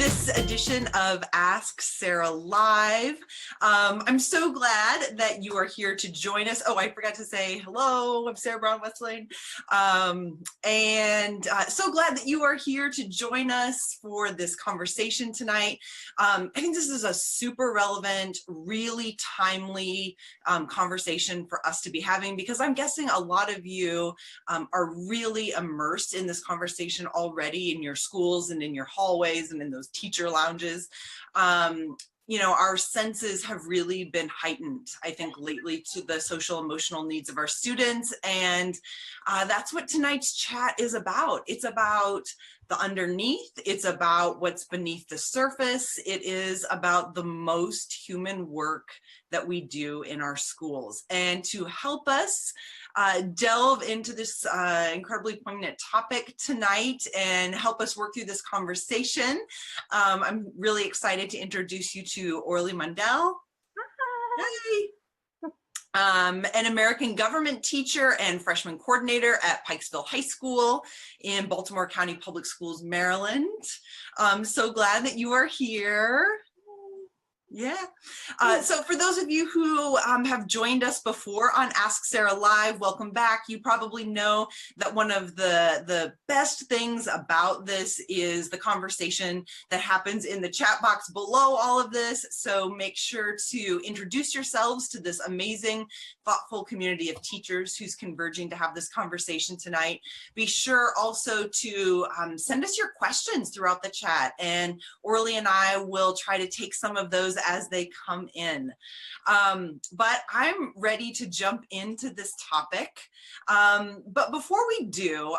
this edition of Ask Sarah Live. I'm so glad that you are here to join us. Oh, I forgot to say hello. I'm Sarah Brown Westling. So glad that you are here to join us for this conversation tonight. I think this is a super relevant, really timely conversation for us to be having, because I'm guessing a lot of you are really immersed in this conversation already in your schools and in your hallways and in those teacher lounges. You know, our senses have really been heightened, I think, lately to the social emotional needs of our students. And that's what tonight's chat is about. It's about the underneath. It's about what's beneath the surface. It is about the most human work that we do in our schools. And to help us delve into this incredibly poignant topic tonight and help us work through this conversation, I'm really excited to introduce you to Orly Mundell. Hi. An American government teacher and freshman coordinator at Pikesville High School in Baltimore County Public Schools, Maryland. I'm so glad that you are here. Yeah. So for those of you who have joined us before on Ask Sarah Live, welcome back. You probably know that one of the best things about this is the conversation that happens in the chat box below all of this. So make sure to introduce yourselves to this amazing, thoughtful community of teachers who's converging to have this conversation tonight. Be sure also to send us your questions throughout the chat, and Orly and I will try to take some of those as they come in. But I'm ready to jump into this topic. But before we do,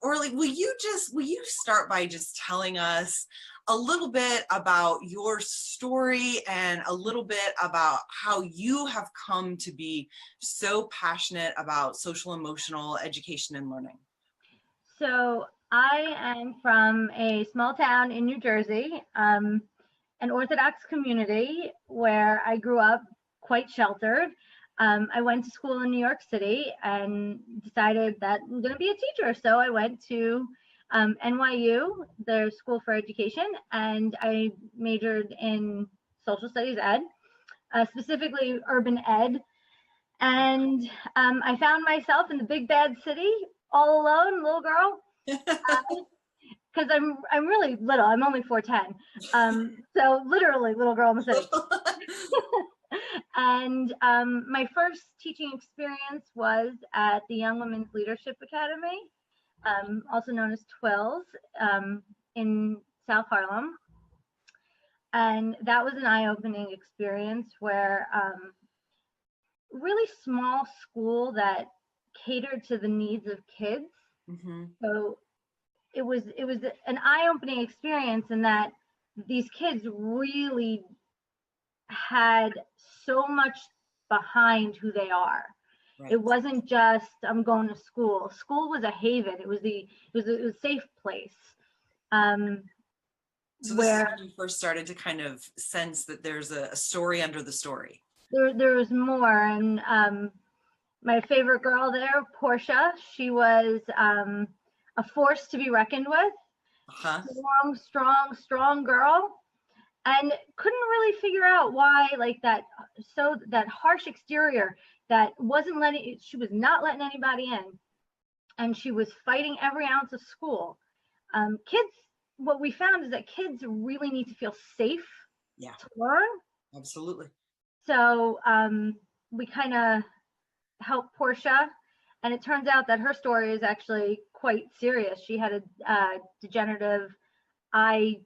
Orly, will you start by just telling us a little bit about your story and a little bit about how you have come to be so passionate about social emotional education and learning? So I am from a small town in New Jersey, an Orthodox community where I grew up quite sheltered. I went to school in New York City and decided that I'm going to be a teacher. So I went to NYU, their School for Education, and I majored in social studies ed, specifically urban ed. And I found myself in the big bad city all alone, little girl. Because I'm really little. I'm only 4'10", so literally little girl in the city. And my first teaching experience was at the Young Women's Leadership Academy, also known as TWILS, in South Harlem. And that was an eye-opening experience where really small school that catered to the needs of kids. Mm-hmm. So it was an eye-opening experience in that these kids really had so much behind who they are. Right. It wasn't just I'm going to school. School was a haven. It was a safe place. So this is when you first started to kind of sense that there's a story under the story. There was more, and my favorite girl there, Portia, she was a force to be reckoned with. Strong girl, and couldn't really figure out why, like that harsh exterior that she was not letting anybody in, and she was fighting every ounce of school. Kids, what we found is that kids really need to feel safe to learn. Absolutely. So we kind of helped Portia, and it turns out that her story is actually quite serious. She had a degenerative eye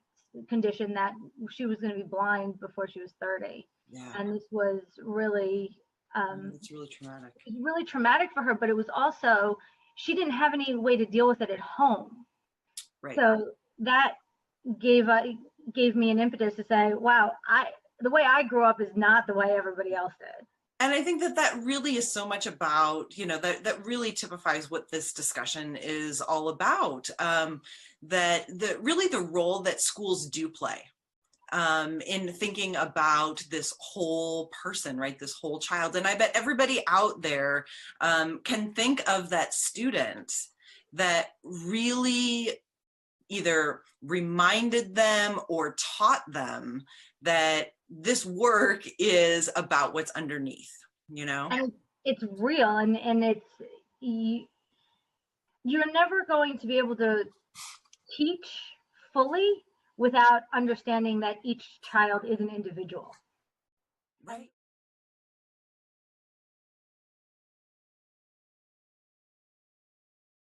condition that she was going to be blind before she was 30. Yeah. And this was really it's really traumatic. It was really traumatic for her, but it was also, she didn't have any way to deal with it at home. Right. So that gave me an impetus to say, wow, the way I grew up is not the way everybody else did. And I think that really is so much about, you know, that really typifies what this discussion is all about, that really the role that schools do play in thinking about this whole person, right, this whole child. And I bet everybody out there can think of that student that really either reminded them or taught them that this work is about what's underneath, you know? And it's real, and you're never going to be able to teach fully without understanding that each child is an individual. Right.